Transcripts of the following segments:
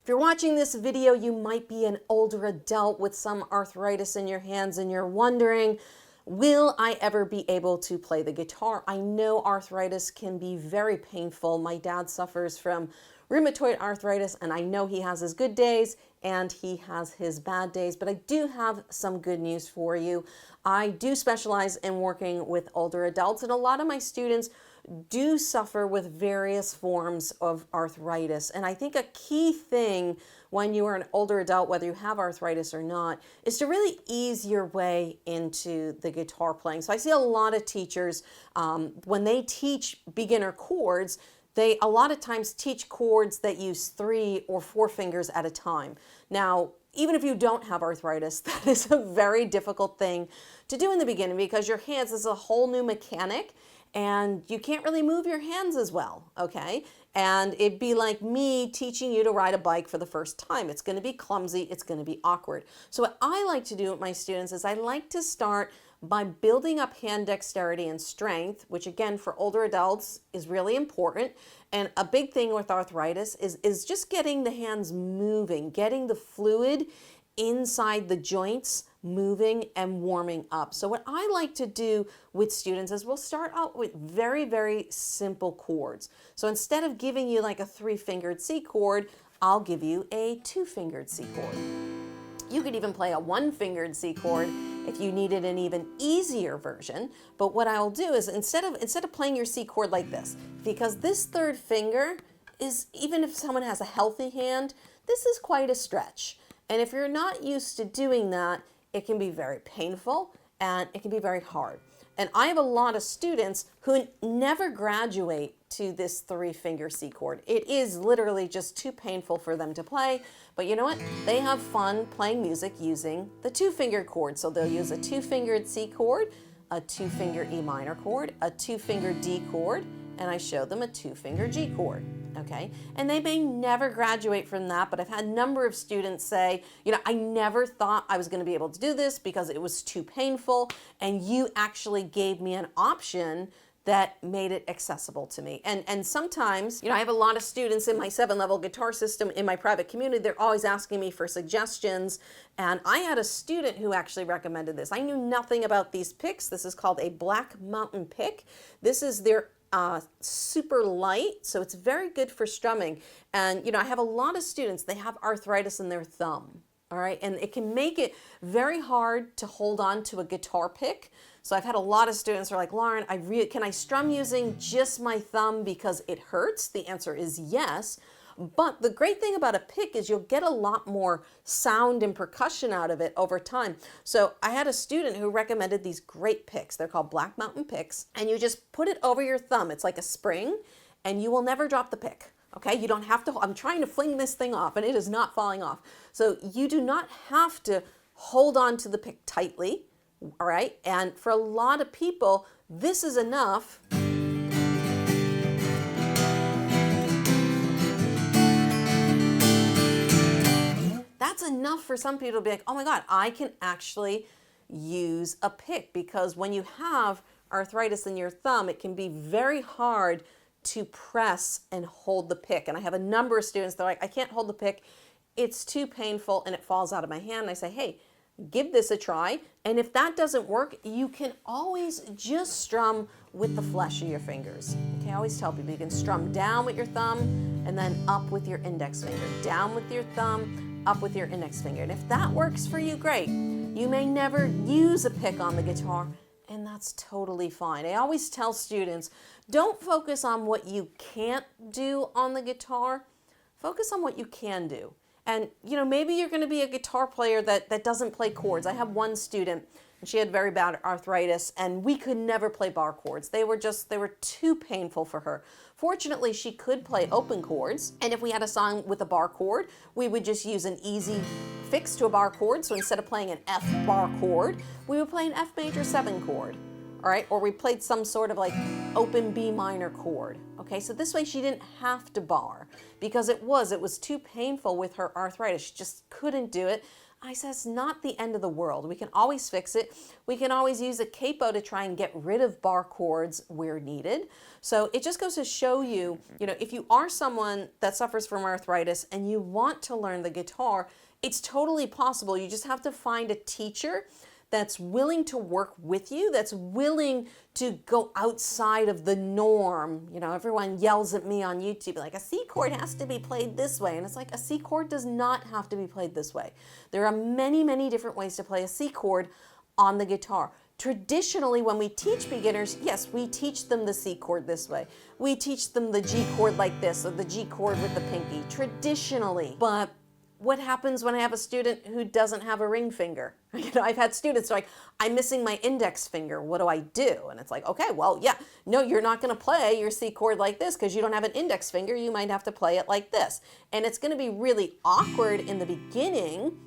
you're watching this video, you might be an older adult with some arthritis in your hands and you're wondering, will I ever be able to play the guitar? I know arthritis can be very painful. My dad suffers from rheumatoid arthritis, and I know he has his good days and he has his bad days, but I do have some good news for you. I do specialize in working with older adults, and a lot of my students do suffer with various forms of arthritis. And I think a key thing when you are an older adult, whether you have arthritis or not, is to really ease your way into the guitar playing. So I see a lot of teachers, when they teach beginner chords, they a lot of times teach chords that use 3 or 4 fingers at a time. Now, even if you don't have arthritis, that is a very difficult thing to do in the beginning because your hands is a whole new mechanic and you can't really move your hands as well, okay? And it'd be like me teaching you to ride a bike for the first time. It's gonna be clumsy, it's gonna be awkward. So what I like to do with my students is I like to start by building up hand dexterity and strength, which again for older adults is really important. And a big thing with arthritis is just getting the hands moving, getting the fluid inside the joints moving and warming up. So what I like to do with students is we'll start out with very, very simple chords. So instead of giving you like a 3-fingered C chord, I'll give you a 2-fingered C chord. You could even play a 1-fingered C chord if you needed an even easier version. But what I'll do is instead of playing your C chord like this, because this 3rd finger is, even if someone has a healthy hand, this is quite a stretch. And if you're not used to doing that, it can be very painful and it can be very hard. And I have a lot of students who never graduate to this 3-finger C chord. It is literally just too painful for them to play, but you know what? They have fun playing music using the 2-finger chord. So they'll use a 2-fingered C chord, a 2-finger E minor chord, a 2-finger D chord, and I show them a 2-finger G chord. Okay, and they may never graduate from that, but I've had a number of students say, you know, I never thought I was going to be able to do this because it was too painful, and you actually gave me an option that made it accessible to me. And sometimes, you know, I have a lot of students in my 7-level guitar system in my private community. They're always asking me for suggestions, and I had a student who actually recommended this. I knew nothing about these picks. This is called a Black Mountain pick. This is their super light, so it's very good for strumming. And you know, I have a lot of students, they have arthritis in their thumb, all right, and it can make it very hard to hold on to a guitar pick. So I've had a lot of students who are like, Lauren, can I strum using just my thumb because it hurts? The answer is yes. But the great thing about a pick is you'll get a lot more sound and percussion out of it over time. So I had a student who recommended these great picks. They're called Black Mountain picks, and you just put it over your thumb. It's like a spring, and you will never drop the pick. Okay, you don't have to, I'm trying to fling this thing off, and it is not falling off. So you do not have to hold on to the pick tightly, all right? And for a lot of people, this is enough. That's enough for some people to be like, oh my God, I can actually use a pick, because when you have arthritis in your thumb, it can be very hard to press and hold the pick. And I have a number of students that are like, I can't hold the pick. It's too painful and it falls out of my hand. And I say, hey, give this a try. And if that doesn't work, you can always just strum with the flesh of your fingers. Okay, I always tell people you can strum down with your thumb and then up with your index finger, down with your thumb, up with your index finger. And if that works for you, great. You may never use a pick on the guitar, and that's totally fine. I always tell students, don't focus on what you can't do on the guitar. Focus on what you can do. And you know, maybe you're going to be a guitar player that doesn't play chords. I have one student, and she had very bad arthritis, and we could never play bar chords. They were too painful for her. Fortunately, she could play open chords, and if we had a song with a bar chord, we would just use an easy fix to a bar chord. So instead of playing an F bar chord, we would play an F major 7 chord. All right, or we played some sort of like open B minor chord. Okay, so this way she didn't have to bar because it was too painful with her arthritis. She just couldn't do it. I said, it's not the end of the world. We can always fix it. We can always use a capo to try and get rid of bar chords where needed. So it just goes to show you, if you are someone that suffers from arthritis and you want to learn the guitar, it's totally possible. You just have to find a teacher that's willing to work with you, that's willing to go outside of the norm. Everyone yells at me on YouTube, like, a C chord has to be played this way. And it's like, a C chord does not have to be played this way. There are many, many different ways to play a C chord on the guitar. Traditionally, when we teach beginners, yes, we teach them the C chord this way. We teach them the G chord like this, or the G chord with the pinky, traditionally. But what happens when I have a student who doesn't have a ring finger? I've had students like, I'm missing my index finger. What do I do? And it's like, okay, well, yeah, no, you're not going to play your C chord like this because you don't have an index finger. You might have to play it like this. And it's going to be really awkward in the beginning,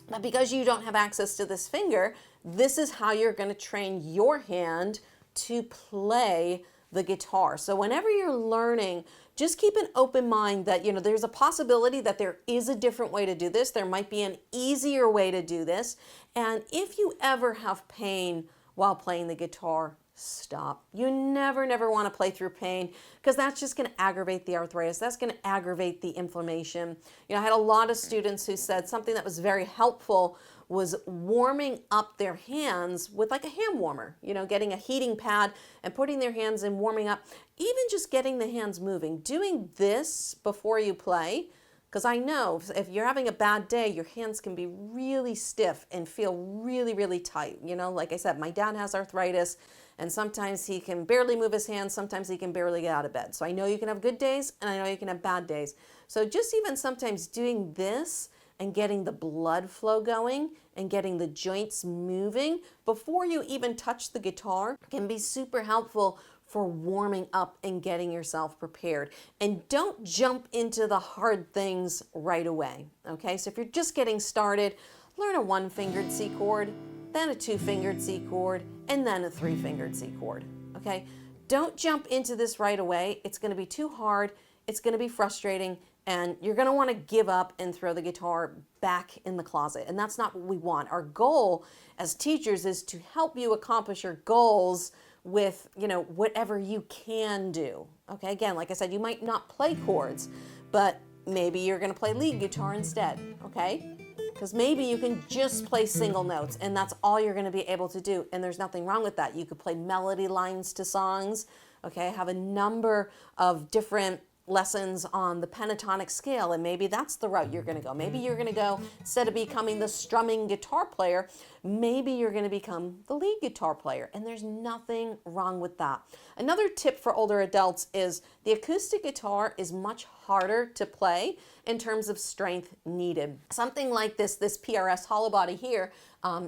but because you don't have access to this finger, this is how you're going to train your hand to play the guitar. So whenever you're learning, just keep an open mind that, there's a possibility that there is a different way to do this. There might be an easier way to do this. And if you ever have pain while playing the guitar, stop. You never want to play through pain, because that's just going to aggravate the arthritis. That's going to aggravate the inflammation. I had a lot of students who said something that was very helpful was warming up their hands with like a hand warmer, getting a heating pad and putting their hands in, warming up, even just getting the hands moving, doing this before you play. Because I know if you're having a bad day, your hands can be really stiff and feel really, really tight. Like I said, my dad has arthritis, and sometimes he can barely move his hands. Sometimes he can barely get out of bed. So I know you can have good days, and I know you can have bad days. So just even sometimes doing this and getting the blood flow going and getting the joints moving before you even touch the guitar can be super helpful for warming up and getting yourself prepared. And don't jump into the hard things right away, okay? So if you're just getting started, learn a one-fingered C chord, then a two-fingered C chord, and then a three-fingered C chord, okay? Don't jump into this right away. It's gonna be too hard, it's gonna be frustrating, and you're going to want to give up and throw the guitar back in the closet. And that's not what we want. Our goal as teachers is to help you accomplish your goals with, whatever you can do. Okay, again, like I said, you might not play chords, but maybe you're going to play lead guitar instead, okay? Because maybe you can just play single notes and that's all you're going to be able to do. And there's nothing wrong with that. You could play melody lines to songs, okay? Have a number of different lessons on the pentatonic scale, and maybe that's the route you're going to go. Maybe you're going to go, instead of becoming the strumming guitar player, maybe you're going to become the lead guitar player, and there's nothing wrong with that. Another tip for older adults is the acoustic guitar is much harder to play in terms of strength needed. Something like this PRS hollow body here.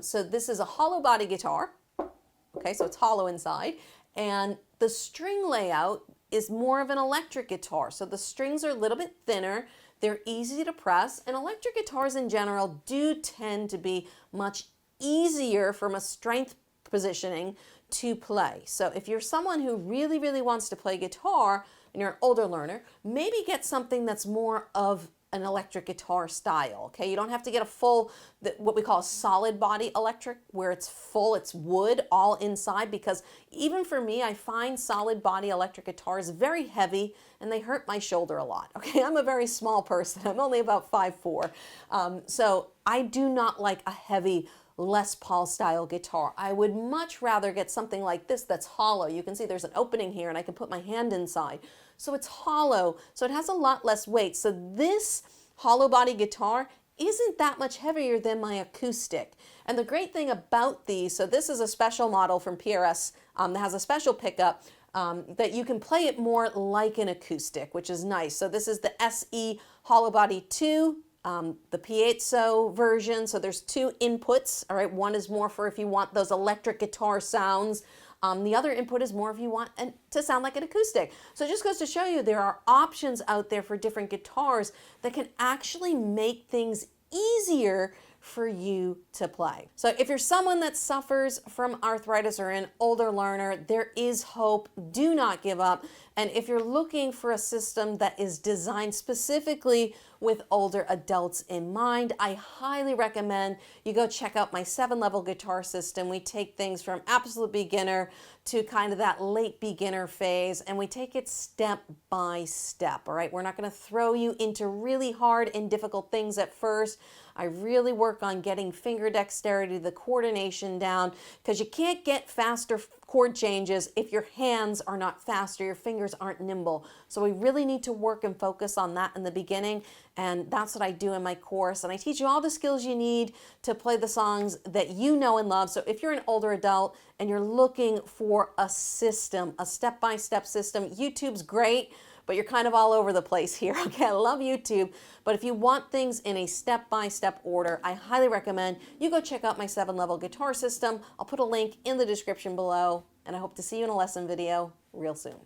So this is a hollow body guitar, okay, so it's hollow inside, and the string layout is more of an electric guitar. So the strings are a little bit thinner, they're easy to press, and electric guitars in general do tend to be much easier from a strength positioning to play. So if you're someone who really, really wants to play guitar and you're an older learner, maybe get something that's more of an electric guitar style, okay? You don't have to get a full, what we call a solid body electric, where it's full, it's wood all inside, because even for me, I find solid body electric guitars very heavy and they hurt my shoulder a lot, okay? I'm a very small person. I'm only about 5'4". So I do not like a heavy Les Paul style guitar. I would much rather get something like this that's hollow. You can see there's an opening here and I can put my hand inside. So it's hollow, so it has a lot less weight. So this hollow body guitar isn't that much heavier than my acoustic. And the great thing about these, so this is a special model from PRS that has a special pickup that you can play it more like an acoustic, which is nice. So this is the SE hollow body 2. The piezo version, so there's two inputs, all right? One is more for if you want those electric guitar sounds. The other input is more if you want to sound like an acoustic. So it just goes to show you there are options out there for different guitars that can actually make things easier for you to play. So if you're someone that suffers from arthritis or an older learner, there is hope. Do not give up. And if you're looking for a system that is designed specifically with older adults in mind. I highly recommend you go check out my 7-level guitar system. We take things from absolute beginner to kind of that late beginner phase, and we take it step by step, all right? We're not going to throw you into really hard and difficult things at first. I really work on getting finger dexterity, the coordination down, because you can't get faster chord changes if your hands are not fast or your fingers aren't nimble. So we really need to work and focus on that in the beginning, and that's what I do in my course. And I teach you all the skills you need to play the songs that you know and love. So if you're an older adult and you're looking for a system, a step-by-step system, YouTube's great, but you're kind of all over the place here. Okay, I love YouTube, but if you want things in a step-by-step order, I highly recommend you go check out my 7-level guitar system. I'll put a link in the description below, and I hope to see you in a lesson video real soon.